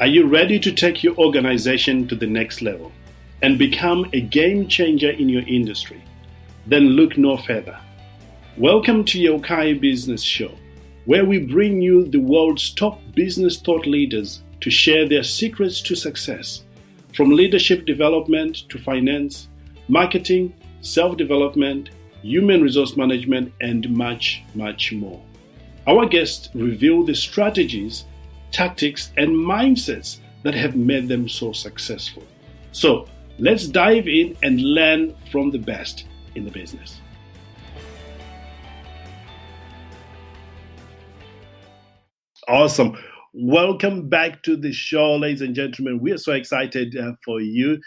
Are you ready to take your organization to the next level and become a game changer in your industry? Then look no further. Welcome to Yeukai Business Show, where we bring you the world's top business thought leaders to share their secrets to success, from leadership development to finance, marketing, self-development, human resource management, and much, much more. Our guests reveal the strategies, tactics, and mindsets that have made them so successful. So let's dive in and learn from the best in the business. Awesome. Welcome back to the show, ladies and gentlemen. We are so excited for you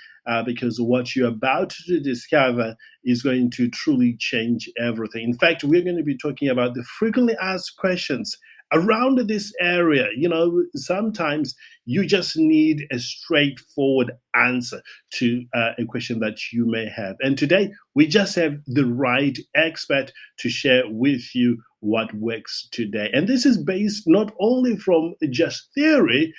because what you're about to discover is going to truly change everything. In fact, we're going to be talking about the frequently asked questions around this area. You know, sometimes you just need a straightforward answer to a question that you may have. And today, we just have the right expert to share with you what works today. And this is based not only from just theory,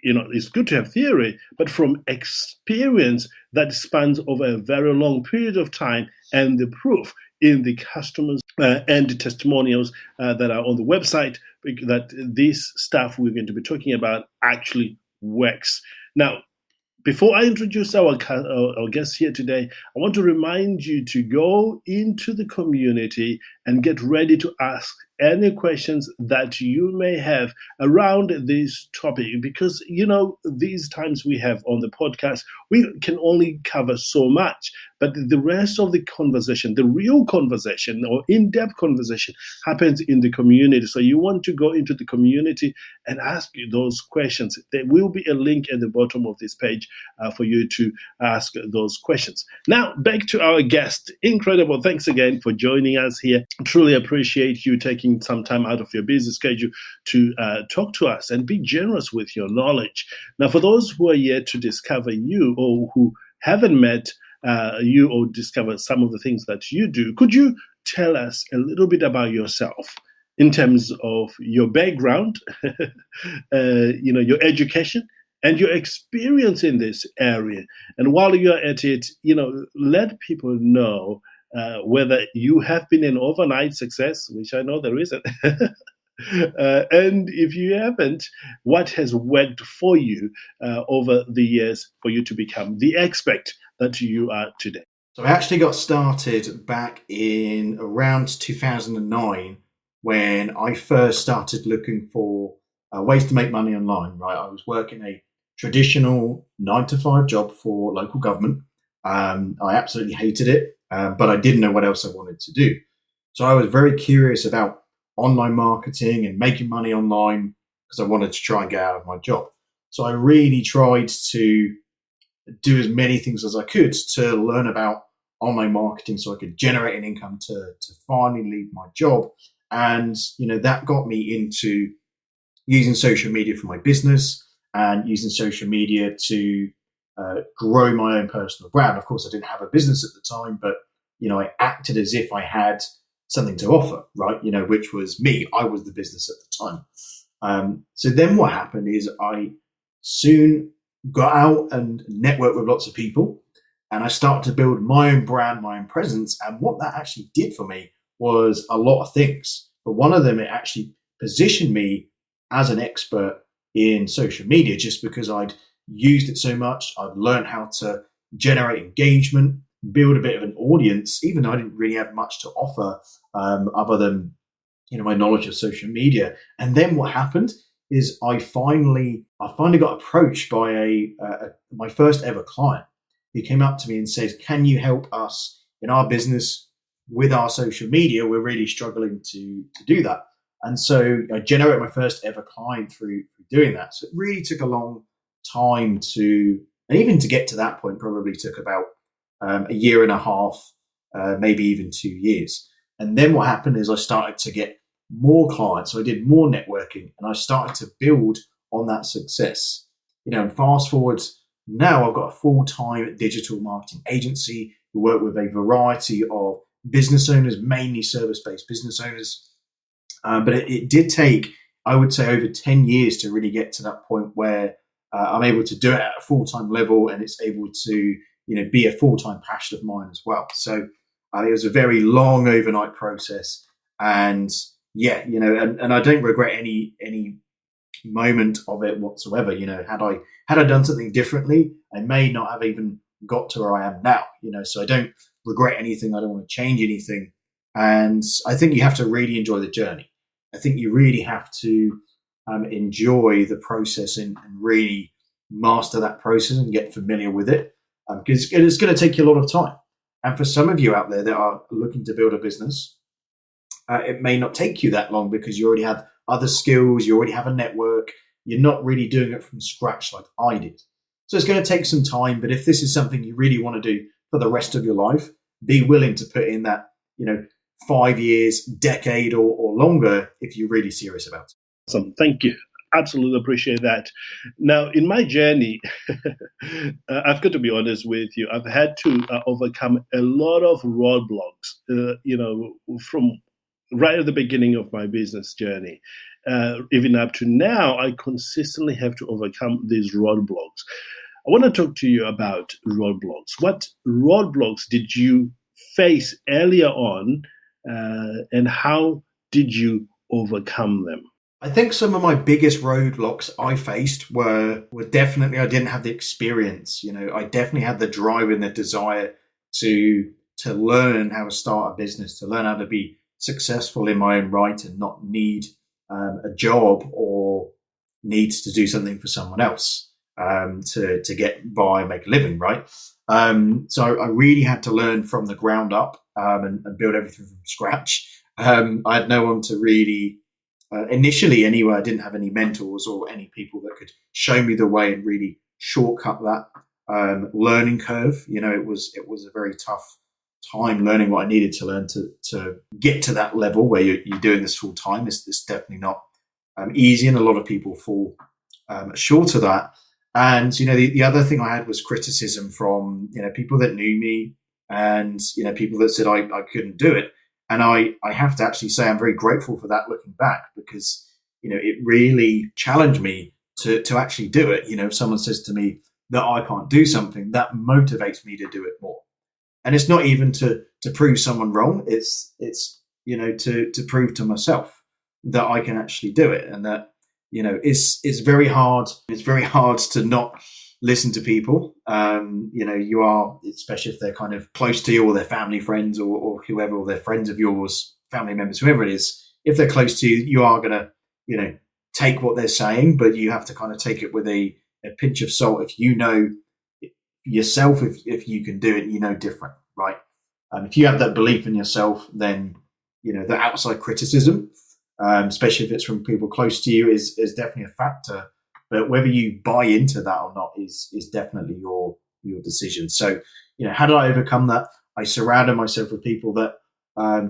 you know, it's good to have theory, but from experience that spans over a very long period of time, and the proof in the customers and the testimonials that are on the website that this stuff we're going to be talking about actually works. Now, before I introduce our guest here today, I want to remind you to go into the community and get ready to ask any questions that you may have around this topic, because, you know, these times we have on the podcast, we can only cover so much, but the rest of the conversation, the real conversation or in-depth conversation, happens in the community. So you want to go into the community and ask those questions. There will be a link at the bottom of this page for you to ask those questions. Now, back to our guest. Incredible. Thanks again for joining us here. Truly appreciate you taking some time out of your busy schedule to talk to us and be generous with your knowledge. Now, for those who are yet to discover you or who haven't met you or discover some of the things that you do, could you tell us a little bit about yourself in terms of your background, your education, and your experience in this area? And while you're at it, let people know whether you have been an overnight success, which I know there isn't, and if you haven't, what has worked for you over the years for you to become the expert that you are today? So I actually got started back in around 2009 when I first started looking for ways to make money online, right? I was working a traditional 9-to-5 job for local government. I absolutely hated it, but I didn't know what else I wanted to do. So I was very curious about online marketing and making money online because I wanted to try and get out of my job. So I really tried to do as many things as I could to learn about online marketing so I could generate an income to finally leave my job. And, that got me into using social media for my business and using social media to grow my own personal brand. Of course, I didn't have a business at the time, but, I acted as if I had something to offer, right? Which was me. I was the business at the time. So then what happened is I soon got out and networked with lots of people, and I started to build my own brand, my own presence. And what that actually did for me was a lot of things. But one of them, it actually positioned me as an expert in social media just because I'd used it so much. I'd learned how to generate engagement, build a bit of an audience, even though I didn't really have much to offer other than, my knowledge of social media. And then what happened is I finally got approached by my first ever client. He came up to me and said, "Can you help us in our business with our social media? We're really struggling to do that." And so I generated my first ever client through doing that. So it really took a long time and even to get to that point probably took about a year and a half, maybe even 2 years. And then what happened is I started to get more clients. So I did more networking and I started to build on that success. And fast forward now, I've got a full-time digital marketing agency. We work with a variety of business owners, mainly service-based business owners. But it did take, I would say, over 10 years to really get to that point where I'm able to do it at a full-time level, and it's able to, be a full-time passion of mine as well. So it was a very long overnight process, and yeah, and I don't regret any moment of it whatsoever. Had I done something differently, I may not have even got to where I am now. So I don't regret anything. I don't want to change anything, and I think you have to really enjoy the journey. I think you really have to enjoy the process and really master that process and get familiar with it, because it's going to take you a lot of time. And for some of you out there that are looking to build a business, it may not take you that long because you already have other skills, you already have a network, you're not really doing it from scratch like I did. So it's going to take some time, but if this is something you really want to do for the rest of your life, be willing to put in that, 5 years, decade or longer if you're really serious about it. Awesome. Thank you. Absolutely appreciate that. Now, in my journey, I've got to be honest with you. I've had to overcome a lot of roadblocks, from right at the beginning of my business journey. Even up to now, I consistently have to overcome these roadblocks. I want to talk to you about roadblocks. What roadblocks did you face earlier on, and how did you overcome them? I think some of my biggest roadblocks I faced were definitely I didn't have the experience. I definitely had the drive and the desire to learn how to start a business, to learn how to be successful in my own right and not need a job or needs to do something for someone else to get by and make a living, right? So I really had to learn from the ground up and build everything from scratch. I had no one to really, initially anyway, I didn't have any mentors or any people that could show me the way and really shortcut that learning curve. It was a very tough time learning what I needed to learn to get to that level where you're doing this full time. It's definitely not easy, and a lot of people fall short of that. And the other thing I had was criticism from people that knew me, and people that said I couldn't do it. And I have to actually say I'm very grateful for that looking back, because it really challenged me to actually do it. If someone says to me that I can't do something, that motivates me to do it more. And it's not even to prove someone wrong. It's to prove to myself that I can actually do it, and that it's very hard. It's very hard to not listen to people. You are, especially if they're kind of close to you, or they're family, friends, or whoever, or they're friends of yours, family members, whoever it is. If they're close to you, you are going to take what they're saying, but you have to kind of take it with a pinch of salt. If you know yourself, if you can do it, different, right? If you have that belief in yourself, then the outside criticism, especially if it's from people close to you, is definitely a factor. But whether you buy into that or not is definitely your decision. So how did I overcome that? I surrounded myself with people that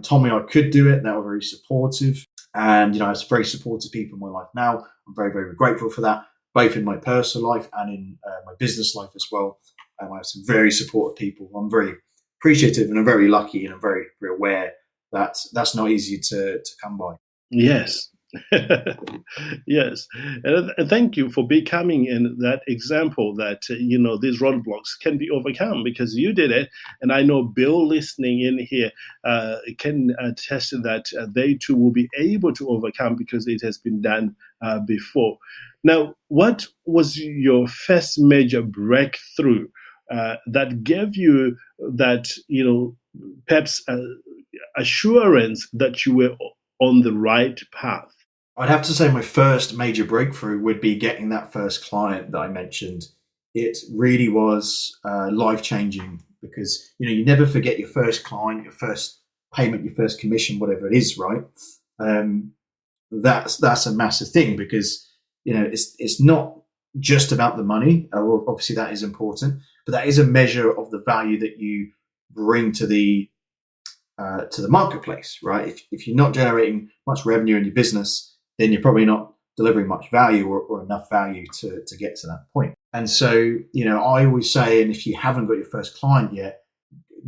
told me I could do it, and they were very supportive. And I have very supportive people in my life now. I'm very, very grateful for that, both in my personal life and in my business life as well. I have some very supportive people. I'm very appreciative, and I'm very lucky, and I'm very, very aware that that's not easy to come by. Yes. Yes. And thank you for becoming that example that, these roadblocks can be overcome, because you did it. And I know Bill listening in here can attest to that. They too will be able to overcome, because it has been done before. Now, what was your first major breakthrough that gave you that, perhaps assurance that you were on the right path? I'd have to say my first major breakthrough would be getting that first client that I mentioned. It really was life-changing, because you never forget your first client, your first payment, your first commission, whatever it is, right? That's a massive thing, because it's not just about the money. Obviously that is important, but that is a measure of the value that you bring to the marketplace, right? If you're not generating much revenue in your business, then you're probably not delivering much value or enough value to get to that point. And so, I always say, and if you haven't got your first client yet,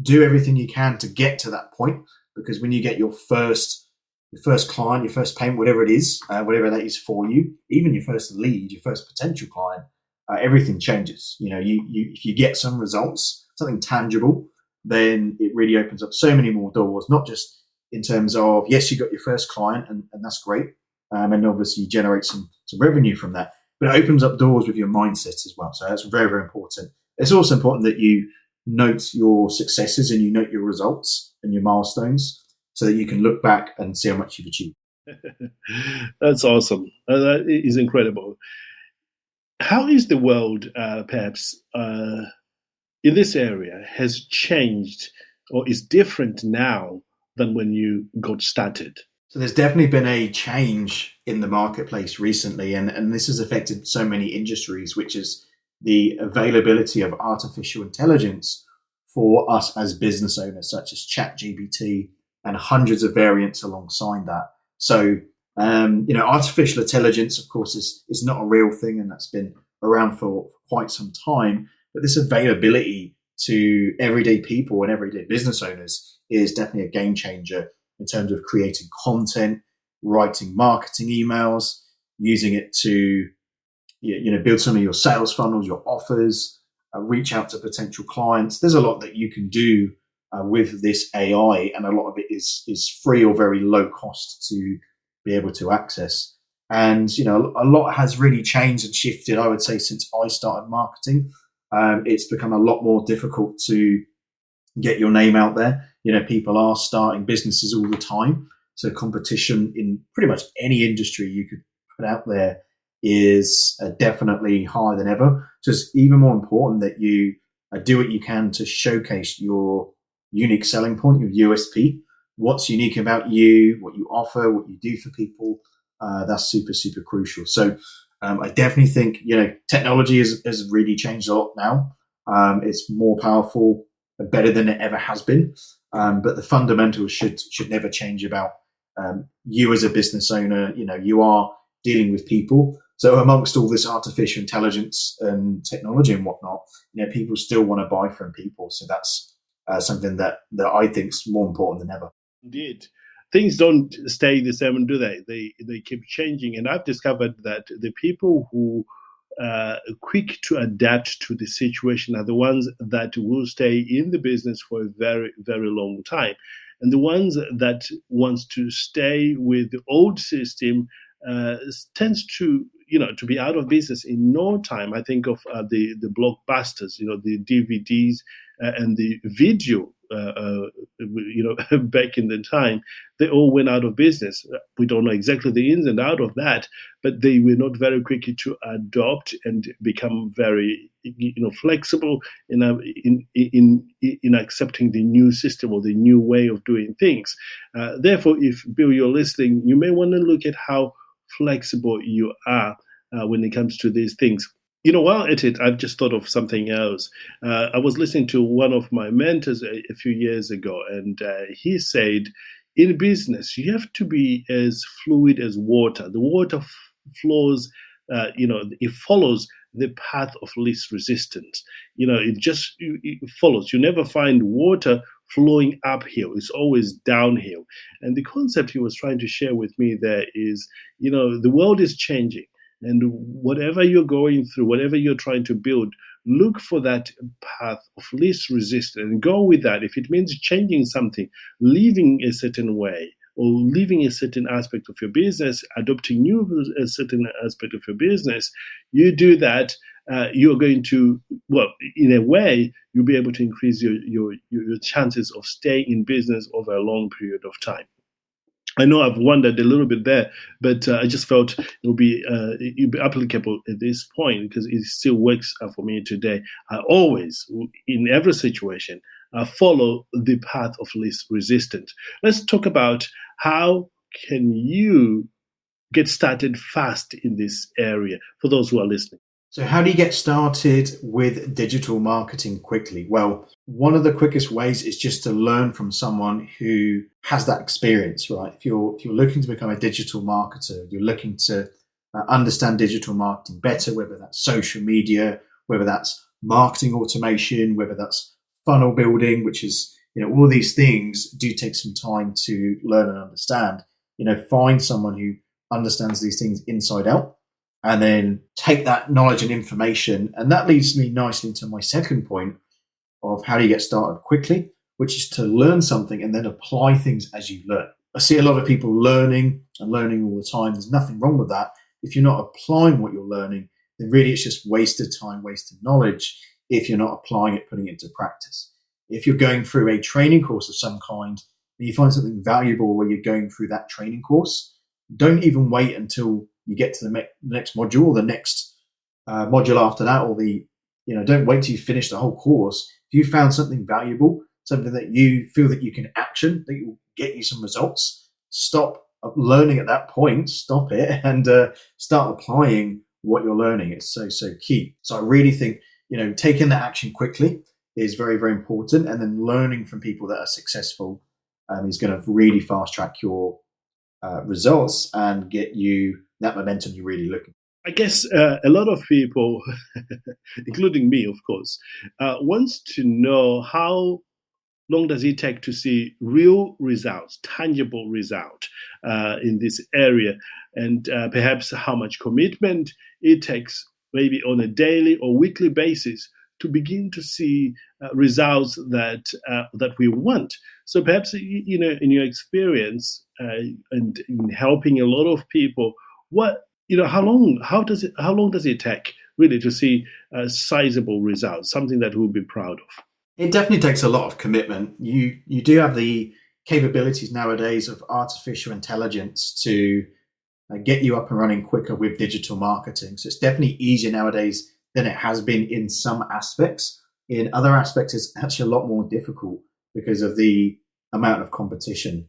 do everything you can to get to that point, because when you get your first client, your first payment, whatever it is, whatever that is for you, even your first lead, your first potential client, everything changes. You if you get some results, something tangible, then it really opens up so many more doors, not just in terms of, yes, you got your first client and that's great. And obviously you generate some revenue from that, but it opens up doors with your mindset as well. So that's very, very important. It's also important that you note your successes and you note your results and your milestones so that you can look back and see how much you've achieved. That's awesome. That is incredible. How is the world, perhaps, in this area has changed or is different now than when you got started? So there's definitely been a change in the marketplace recently, and this has affected so many industries, which is the availability of artificial intelligence for us as business owners, such as ChatGPT and hundreds of variants alongside that. So, artificial intelligence, of course, is not a real thing, and that's been around for quite some time. But this availability to everyday people and everyday business owners is definitely a game changer in terms of creating content, writing marketing emails, using it to build some of your sales funnels, your offers, reach out to potential clients. There's a lot that you can do with this AI, and a lot of it is free or very low cost to be able to access. And a lot has really changed and shifted, I would say, since I started marketing. It's become a lot more difficult to get your name out there. People are starting businesses all the time. So competition in pretty much any industry you could put out there is definitely higher than ever. So it's even more important that you do what you can to showcase your unique selling point, your USP, what's unique about you, what you offer, what you do for people. That's super, super crucial. So I definitely think, technology has really changed a lot now. It's more powerful, better than it ever has been. But the fundamentals should never change about you as a business owner. You are dealing with people. So amongst all this artificial intelligence and technology and whatnot, people still want to buy from people. So that's something that I think is more important than ever. Indeed. Things don't stay the same, do they? They keep changing. And I've discovered that the people who are quick to adapt to the situation are the ones that will stay in the business for a very, very long time. And the ones that wants to stay with the old system tends to be out of business in no time. I think of the blockbusters, the DVDs and the video. Back in the time, they all went out of business. We don't know exactly the ins and out of that, but they were not very quickly to adopt and become very, flexible in accepting the new system or the new way of doing things. Therefore, if Bill, you're listening, you may want to look at how flexible you are when it comes to these things. While at it, I've just thought of something else. I was listening to one of my mentors a few years ago, and he said, in business, you have to be as fluid as water. The water flows, it follows the path of least resistance. It follows. You never find water flowing uphill. It's always downhill. And the concept he was trying to share with me there is, the world is changing. And whatever you're going through, whatever you're trying to build, look for that path of least resistance and go with that. If it means changing something, leaving a certain way, or leaving a certain aspect of your business, adopting a certain aspect of your business, you do that, you're going to, in a way, you'll be able to increase your chances of staying in business over a long period of time. I know I've wandered a little bit there, but I just felt it'd be applicable at this point because it still works for me today. I always, in every situation, follow the path of least resistance. Let's talk about how can you get started fast in this area for those who are listening. So how do you get started with digital marketing quickly? Well, one of the quickest ways is just to learn from someone who has that experience, right? If you're looking to become a digital marketer, you're looking to understand digital marketing better, whether that's social media, whether that's marketing automation, whether that's funnel building, which is, all these things do take some time to learn and understand. Find someone who understands these things inside out and then take that knowledge and information. And that leads me nicely into my second point of how do you get started quickly, which is to learn something and then apply things as you learn. I see a lot of people learning and learning all the time. There's nothing wrong with that. If you're not applying what you're learning, then really it's just wasted time, wasted knowledge if you're not applying it, putting it into practice. If you're going through a training course of some kind and you find something valuable where you're going through that training course, don't even wait until you get to the next module or the next module after that, or don't wait till you finish the whole course. If you found something valuable, something that you feel that you can action, that will get you some results, stop learning at that point, stop it, and start applying what you're learning. It's so key. So I really think taking that action quickly is very, very important, and then learning from people that are successful is going to really fast track your results and get you that momentum you're really looking for. I guess a lot of people, including me, of course, wants to know how long does it take to see real results, tangible result in this area, and perhaps how much commitment it takes, maybe on a daily or weekly basis, to begin to see results that we want. So perhaps in your experience and in helping a lot of people, how long does it take really to see sizable results, something that we'll be proud of? It definitely takes a lot of commitment. You do have the capabilities nowadays of artificial intelligence to get you up and running quicker with digital marketing. So it's definitely easier nowadays than it has been in some aspects. In other aspects, it's actually a lot more difficult because of the amount of competition.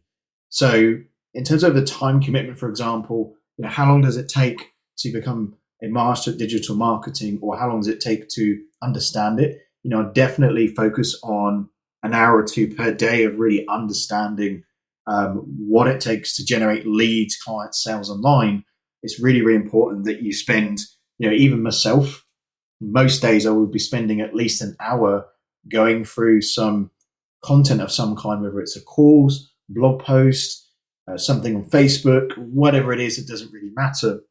So in terms of the time commitment, for example, how long does it take to become a master at digital marketing, or how long does it take to understand it? Definitely focus on an hour or two per day of really understanding what it takes to generate leads, clients, sales online. It's really, really important that you spend, even myself, most days I would be spending at least an hour going through some content of some kind, whether it's a course, blog post, something on Facebook, whatever it is, it doesn't really matter.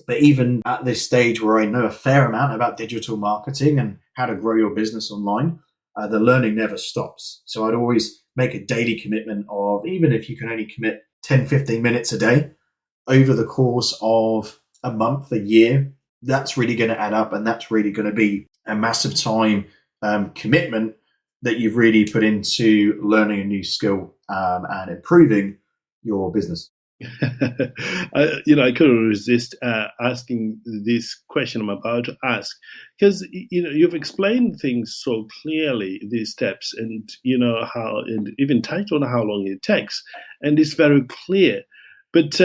But even at this stage where I know a fair amount about digital marketing and how to grow your business online, the learning never stops. So I'd always make a daily commitment of, even if you can only commit 10, 15 minutes a day over the course of a month, a year, that's really going to add up, and that's really going to be a massive time commitment that you've really put into learning a new skill and improving your business. I couldn't resist asking this question I'm about to ask, because you've explained things so clearly, these steps, and how, and even touched on how long it takes, and it's very clear. But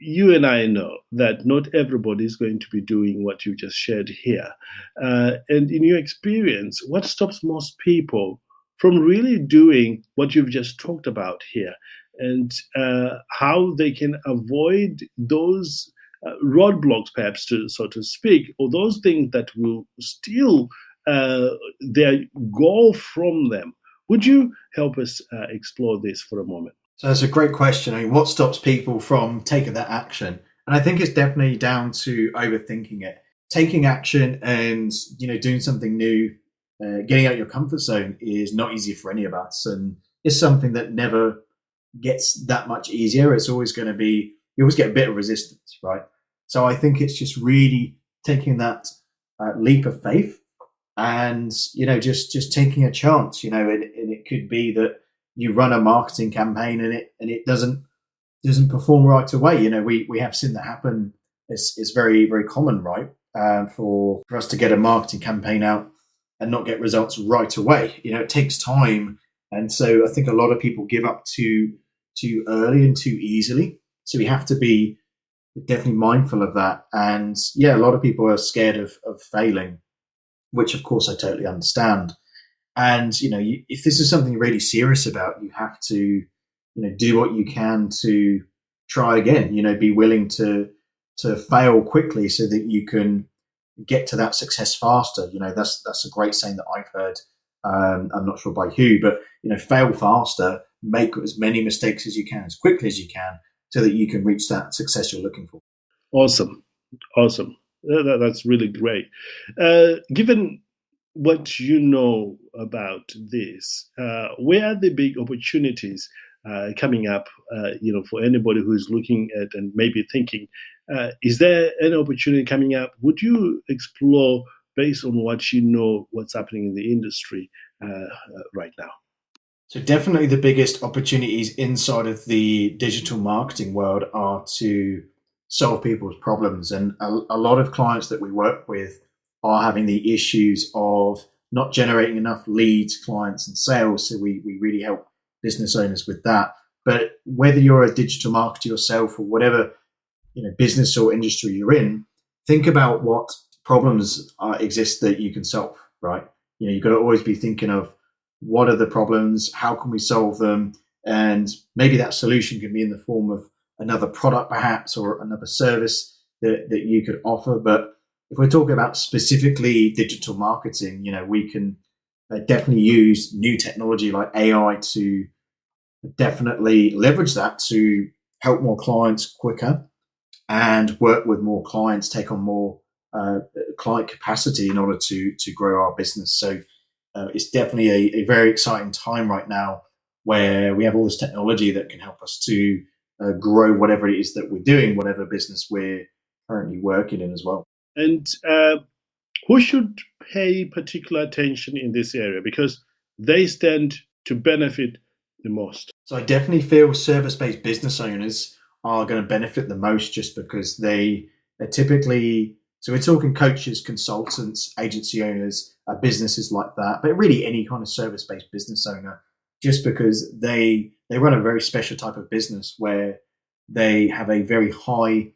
you and I know that not everybody is going to be doing what you just shared here. And in your experience, what stops most people from really doing what you've just talked about here, and how they can avoid those roadblocks, perhaps, so to speak, or those things that will steal their goal from them? Would you help us explore this for a moment? So that's a great question. I mean, what stops people from taking that action? And I think it's definitely down to overthinking it. Taking action and doing something new, getting out your comfort zone is not easy for any of us, and it's something that never gets that much easier. It's always going to be, you always get a bit of resistance, right? So I think it's just really taking that leap of faith and just taking a chance, and it could be that you run a marketing campaign and it doesn't perform right away. We have seen that happen. It's very, very common, right? For us to get a marketing campaign out and not get results right away. It takes time. And so I think a lot of people give up too early and too easily. So we have to be definitely mindful of that. And a lot of people are scared of failing, which of course I totally understand. And, if this is something you're really serious about, you have to, do what you can to try again, be willing to fail quickly so that you can get to that success faster. That's a great saying that I've heard. I'm not sure by who, but, fail faster, make as many mistakes as you can, as quickly as you can, so that you can reach that success you're looking for. Awesome. Awesome. That's really great. Given what you know about this, where are the big opportunities coming up? For anybody who is looking at and maybe thinking, is there an opportunity coming up? Would you explore based on what you know, what's happening in the industry right now? So definitely the biggest opportunities inside of the digital marketing world are to solve people's problems. And a lot of clients that we work with are having the issues of not generating enough leads, clients, and sales. So we really help business owners with that. But whether you're a digital marketer yourself or whatever business or industry you're in, think about what problems exist that you can solve, right? You've got to always be thinking of what are the problems, how can we solve them, and maybe that solution can be in the form of another product perhaps or another service that you could offer. But if we're talking about specifically digital marketing, we can definitely use new technology like AI to definitely leverage that to help more clients quicker and work with more clients, take on more client capacity in order to grow our business. So it's definitely a very exciting time right now where we have all this technology that can help us to grow whatever it is that we're doing, whatever business we're currently working in as well. And who should pay particular attention in this area because they stand to benefit the most? So I definitely feel service-based business owners are going to benefit the most just because they're typically, so we're talking coaches, consultants, agency owners, businesses like that, but really any kind of service-based business owner, just because they run a very special type of business where they have a very high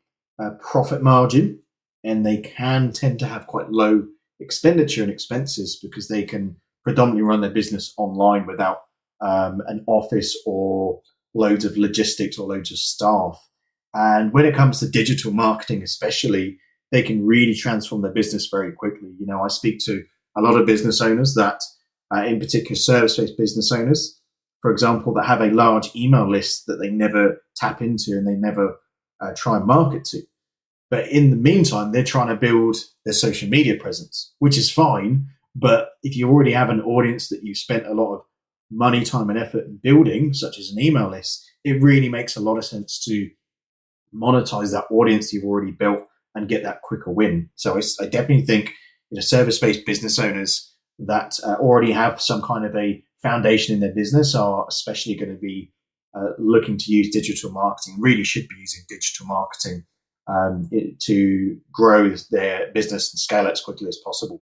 profit margin and they can tend to have quite low expenditure and expenses because they can predominantly run their business online without an office or loads of logistics or loads of staff. And when it comes to digital marketing, especially, they can really transform their business very quickly. I speak to a lot of business owners that, in particular, service-based business owners, for example, that have a large email list that they never tap into and they never try and market to. But in the meantime, they're trying to build their social media presence, which is fine. But if you already have an audience that you've spent a lot of money, time, and effort in building, such as an email list, it really makes a lot of sense to monetize that audience you've already built and get that quicker win. So I definitely think service-based business owners that already have some kind of a foundation in their business are especially going to be looking to use digital marketing, really should be using digital marketing to grow their business and scale it as quickly as possible.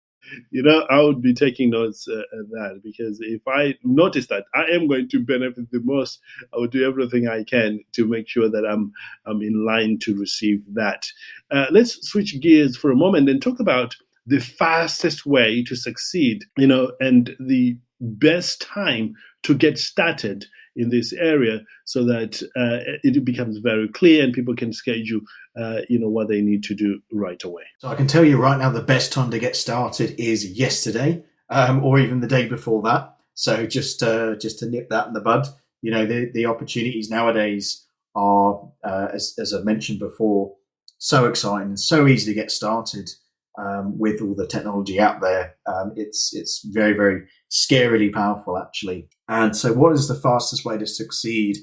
I would be taking notes at that because if I notice that I am going to benefit the most, I would do everything I can to make sure that I'm in line to receive that. Let's switch gears for a moment and talk about the fastest way to succeed, and the best time to get started in this area so that it becomes very clear and people can schedule what they need to do right away. So I can tell you right now, the best time to get started is yesterday, or even the day before that. So just to nip that in the bud, the opportunities nowadays are, as I mentioned before, so exciting and so easy to get started with all the technology out there. It's very, very scarily powerful, actually. And so, what is the fastest way to succeed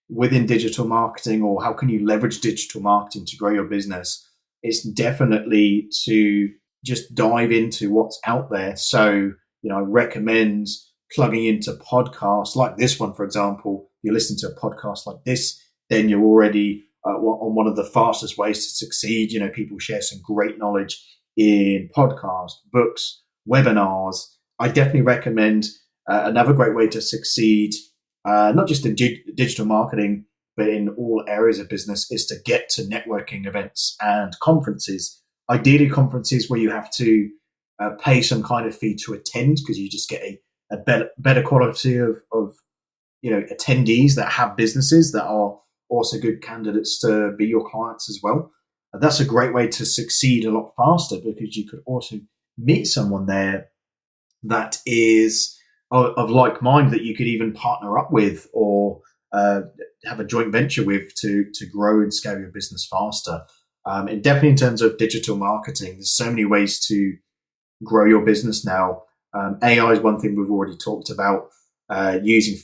within digital marketing, or how can you leverage digital marketing to grow your business? It's definitely to just dive into what's out there. So, I recommend plugging into podcasts like this one, for example. You listen to a podcast like this, then you're already on one of the fastest ways to succeed. People share some great knowledge in podcasts, books, webinars. I definitely recommend another great way to succeed, not just in digital marketing, but in all areas of business, is to get to networking events and conferences. Ideally, conferences where you have to pay some kind of fee to attend because you just get a better quality of attendees that have businesses that are also good candidates to be your clients as well. That's a great way to succeed a lot faster because you could also meet someone there that is of like mind that you could even partner up with or have a joint venture with to grow and scale your business faster. And definitely in terms of digital marketing, there's so many ways to grow your business now. AI is one thing we've already talked about. Using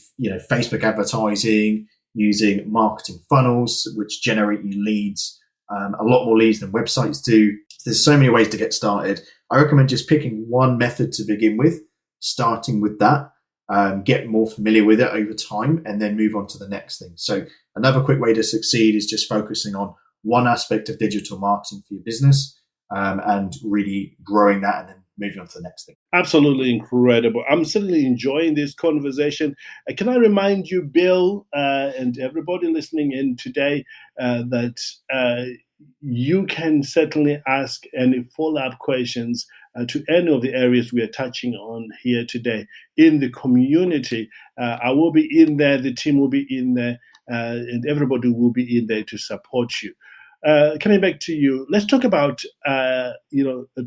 Facebook advertising, using marketing funnels which generate you leads, a lot more leads than websites do. There's so many ways to get started. I recommend just picking one method to begin with, starting with that, get more familiar with it over time, and then move on to the next thing. So another quick way to succeed is just focusing on one aspect of digital marketing for your business, and really growing that and then moving on to the next thing. Absolutely incredible. I'm certainly enjoying this conversation. Can I remind you, Bill, and everybody listening in today, that you can certainly ask any follow-up questions to any of the areas we are touching on here today in the community. I will be in there, the team will be in there, and everybody will be in there to support you. Coming back to you, let's talk about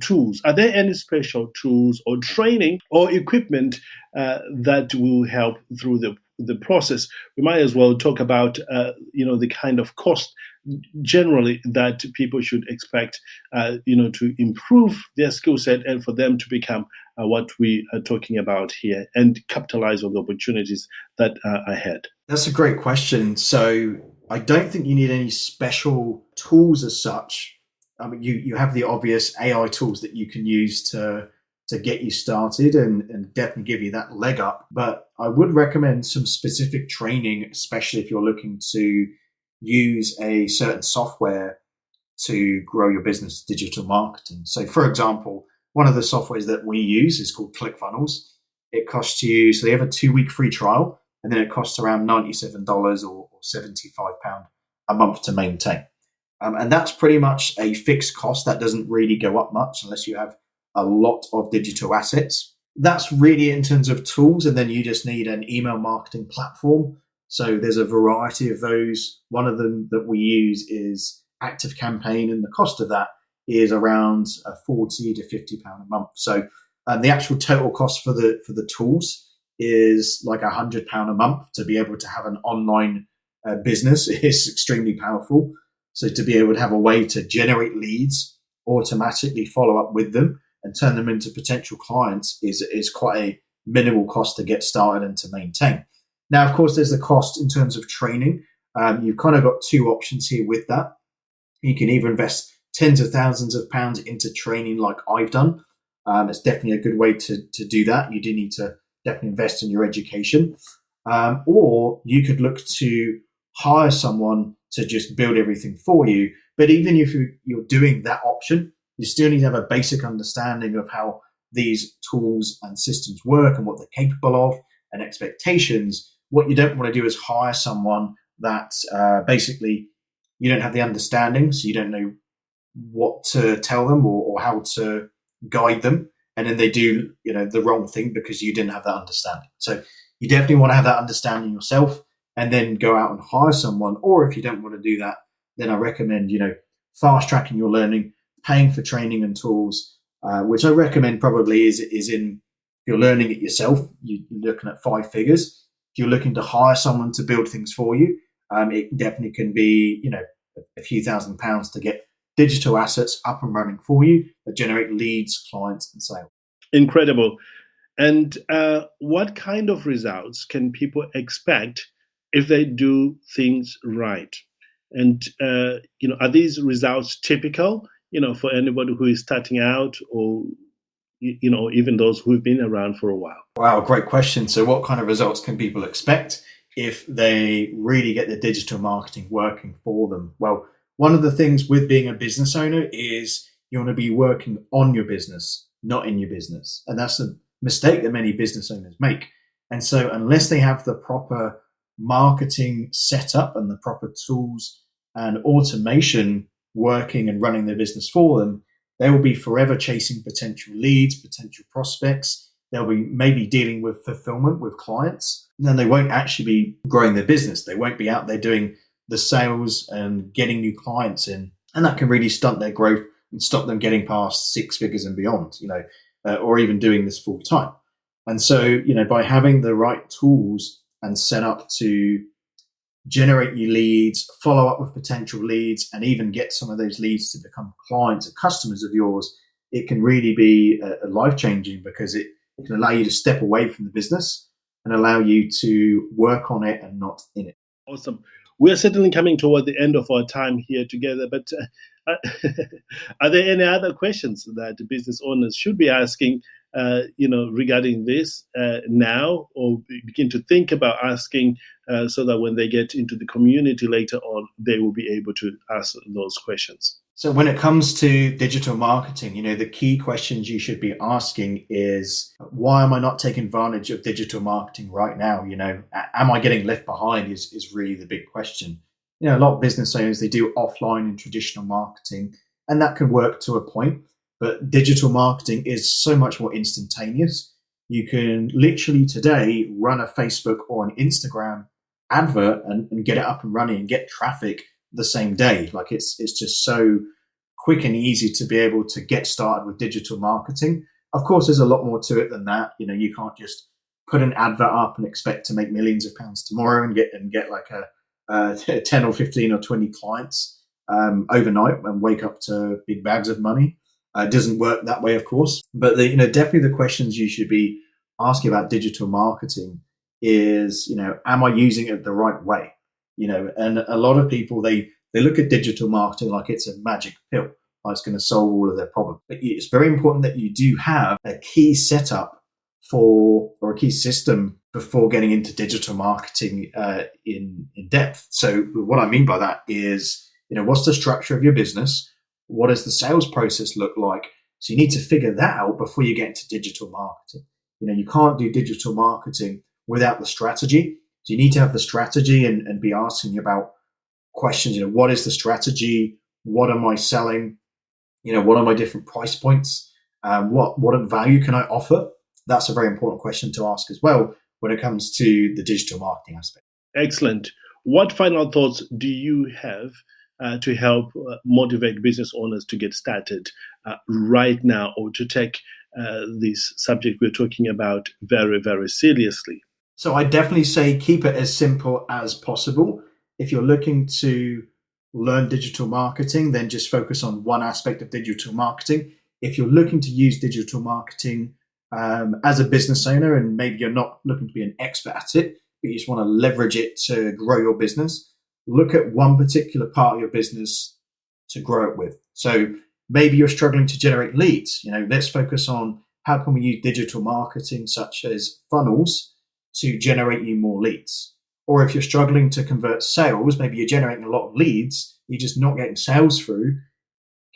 tools. Are there any special tools or training or equipment that will help through the process? We might as well talk about the kind of cost generally that people should expect to improve their skill set and for them to become what we are talking about here and capitalize on the opportunities that are ahead. That's a great question. So I don't think you need any special tools as such. I mean, you have the obvious AI tools that you can use to get you started and definitely give you that leg up. But I would recommend some specific training, especially if you're looking to use a certain software to grow your business digital marketing. So for example, one of the softwares that we use is called ClickFunnels. It costs you, so they have a 2-week free trial, and then it costs around $97 or £75 a month to maintain. And that's pretty much a fixed cost that doesn't really go up much unless you have a lot of digital assets. That's really in terms of tools. And then you just need an email marketing platform. So there's a variety of those. One of them that we use is ActiveCampaign, and the cost of that is around £40 to £50 a month. So the actual total cost for the tools is like £100 a month. To be able to have an online business is extremely powerful. So to be able to have a way to generate leads, automatically follow up with them, and turn them into potential clients is quite a minimal cost to get started and to maintain. Now, of course, there's the cost in terms of training. You've kind of got two options here with that. You can either invest tens of thousands of pounds into training like I've done. It's definitely a good way to do that. You do need to definitely invest in your education. Or you could look to hire someone to just build everything for you. But even if you're doing that option, you still need to have a basic understanding of how these tools and systems work and what they're capable of and expectations. What you don't want to do is hire someone that basically you don't have the understanding, so you don't know what to tell them or how to guide them, and then they do the wrong thing because you didn't have that understanding. So you definitely want to have that understanding yourself and then go out and hire someone. Or if you don't want to do that, then I recommend fast tracking your learning, paying for training and tools, which I recommend probably is in, if you're learning it yourself, you're looking at 5 figures. If you're looking to hire someone to build things for you, it definitely can be a few £1,000s to get digital assets up and running for you that generate leads, clients, and sales. Incredible. And what kind of results can people expect if they do things right? And are these results typical for anybody who is starting out, or even those who've been around for a while? Wow, great question. So what kind of results can people expect if they really get the digital marketing working for them? Well, one of the things with being a business owner is you want to be working on your business, not in your business. And that's a mistake that many business owners make. And so unless they have the proper marketing setup and the proper tools and automation working and running their business for them, they will be forever chasing potential leads, potential prospects. They'll be maybe dealing with fulfillment with clients. And then they won't actually be growing their business. They won't be out there doing the sales and getting new clients in. And that can really stunt their growth and stop them getting past 6 figures and beyond, or even doing this full time. And so, by having the right tools and set up to generate new leads, follow up with potential leads, and even get some of those leads to become clients and customers of yours, it can really be a life-changing, because it can allow you to step away from the business and allow you to work on it and not in it. Awesome. We're certainly coming toward the end of our time here together, but are there any other questions that business owners should be asking, regarding this now, or begin to think about asking, so that when they get into the community later on, they will be able to ask those questions? So when it comes to digital marketing, the key questions you should be asking is, why am I not taking advantage of digital marketing right now? Am I getting left behind is really the big question. A lot of business owners, they do offline and traditional marketing, and that can work to a point, but digital marketing is so much more instantaneous. You can literally today run a Facebook or an Instagram advert and get it up and running and get traffic the same day. Like it's just so quick and easy to be able to get started with digital marketing. Of course, there's a lot more to it than that. You can't just put an advert up and expect to make millions of pounds tomorrow and get like a 10 or 15 or 20 clients overnight and wake up to big bags of money. It doesn't work that way, of course. But definitely the questions you should be asking about digital marketing is, am I using it the right way? And a lot of people, they look at digital marketing like it's a magic pill, like it's going to solve all of their problems. But it's very important that you do have a key setup or a key system before getting into digital marketing in depth. So what I mean by that is, what's the structure of your business? What does the sales process look like? So you need to figure that out before you get into digital marketing. You can't do digital marketing without the strategy. So you need to have the strategy and be asking about questions. What is the strategy? What am I selling? What are my different price points? What value can I offer? That's a very important question to ask as well when it comes to the digital marketing aspect. Excellent. What final thoughts do you have to help motivate business owners to get started right now, or to take this subject we're talking about very, very seriously? So I definitely say keep it as simple as possible. If you're looking to learn digital marketing, then just focus on one aspect of digital marketing. If you're looking to use digital marketing as a business owner, and maybe you're not looking to be an expert at it, but you just want to leverage it to grow your business, look at one particular part of your business to grow it with. So maybe you're struggling to generate leads. Let's focus on how can we use digital marketing such as funnels to generate you more leads. Or if you're struggling to convert sales, maybe you're generating a lot of leads, you're just not getting sales through.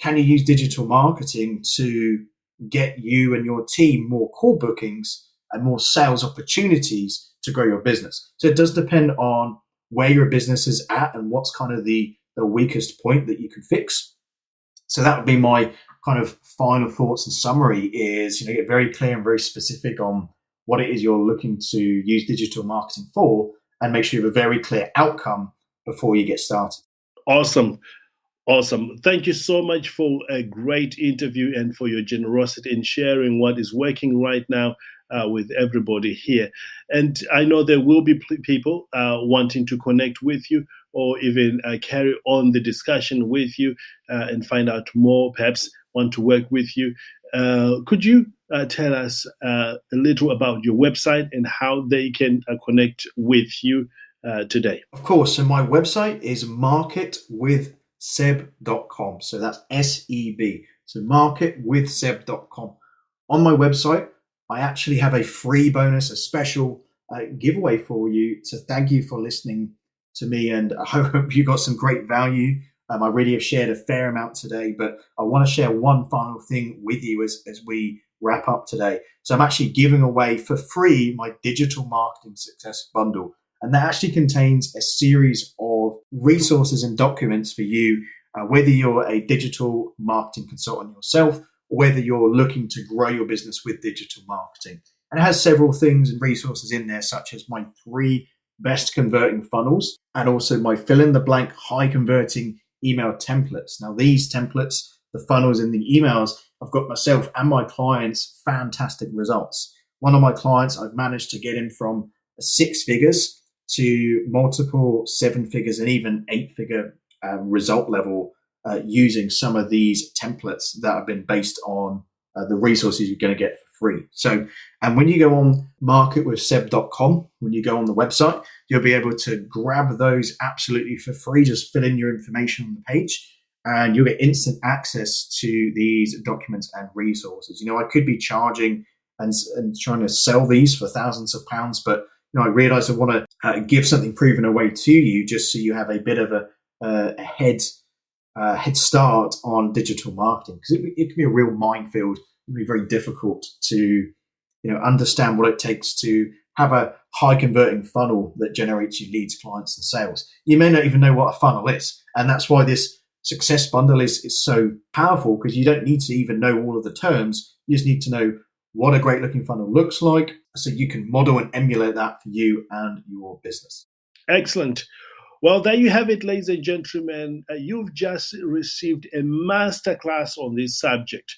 Can you use digital marketing to get you and your team more call bookings and more sales opportunities to grow your business? So it does depend on where your business is at and what's kind of the weakest point that you can fix. So that would be my kind of final thoughts and summary is, get very clear and very specific on what it is you're looking to use digital marketing for, and make sure you have a very clear outcome before you get started. Awesome. Thank you so much for a great interview and for your generosity in sharing what is working right now with everybody here. And I know there will be people wanting to connect with you, or even carry on the discussion with you and find out more, perhaps want to work with you. Could you tell us a little about your website and how they can connect with you today? Of course. So my website is marketwithseb.com. So that's SEB. So marketwithseb.com. On my website, I actually have a free bonus, a special giveaway for you to thank you for listening to me. And I hope you got some great value. I really have shared a fair amount today, but I want to share one final thing with you as we wrap up today. So I'm actually giving away for free my digital marketing success bundle. And that actually contains a series of resources and documents for you, whether you're a digital marketing consultant yourself, or whether you're looking to grow your business with digital marketing. And it has several things and resources in there, such as my 3 best converting funnels, and also my fill in the blank high converting email templates. Now, these templates, the funnels in the emails, I've got myself and my clients fantastic results. One of my clients, I've managed to get him from 6 figures to multiple 7 figures and even 8-figure result level using some of these templates that have been based on the resources you're going to get for free. So, and when you go on marketwithseb.com, when you go on the website, you'll be able to grab those absolutely for free. Just fill in your information on the page and you'll get instant access to these documents and resources. You know, I could be charging and trying to sell these for thousands of pounds, but you know, I realize I want to give something proven away to you just so you have a bit of a head start on digital marketing, because it can be a real minefield. It can be very difficult to understand what it takes to have a high converting funnel that generates you leads, clients, and sales. You may not even know what a funnel is, and that's why this success bundle is so powerful, because you don't need to even know all of the terms. You just need to know what a great looking funnel looks like, so you can model and emulate that for you and your business. Excellent. Well, there you have it, ladies and gentlemen. You've just received a masterclass on this subject.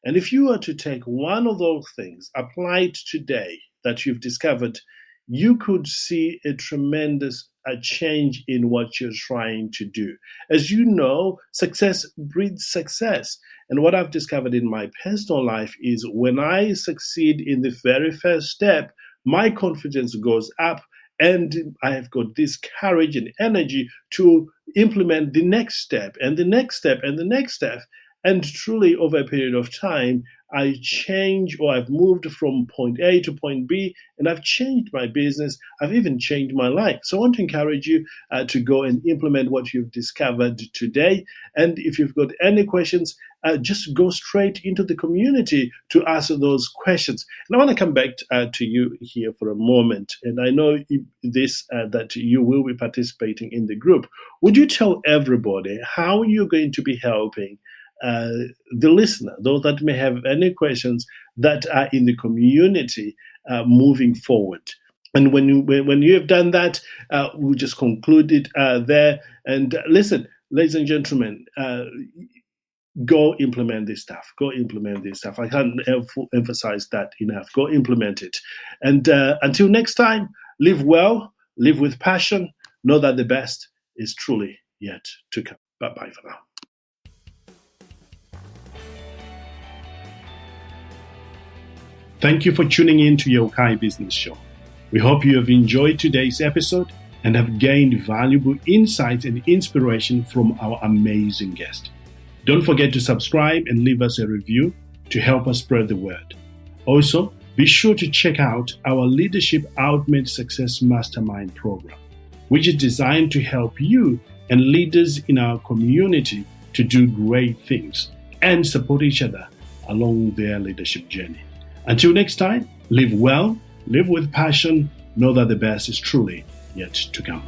And if you were to take one of those things applied today that you've discovered, you could see a tremendous change in what you're trying to do. As you know, success breeds success. And what I've discovered in my personal life is when I succeed in the very first step, my confidence goes up and I have got this courage and energy to implement the next step and the next step and the next step. And truly, over a period of time, I change, or I've moved from point A to point B, and I've changed my business. I've even changed my life. So I want to encourage you to go and implement what you've discovered today. And if you've got any questions, just go straight into the community to ask those questions. And I want to come back to you here for a moment. And I know that you will be participating in the group. Would you tell everybody how you're going to be helping the listener, those that may have any questions that are in the community moving forward? And when you have done that, we'll just conclude it there. And listen, ladies and gentlemen, go implement this stuff. Go implement this stuff. I can't emphasize that enough. Go implement it. And until next time, live well, live with passion. Know that the best is truly yet to come. Bye-bye for now. Thank you for tuning in to Yeukai Business Show. We hope you have enjoyed today's episode and have gained valuable insights and inspiration from our amazing guest. Don't forget to subscribe and leave us a review to help us spread the word. Also, be sure to check out our Leadership Ultimate Success Mastermind program, which is designed to help you and leaders in our community to do great things and support each other along their leadership journey. Until next time, live well, live with passion, know that the best is truly yet to come.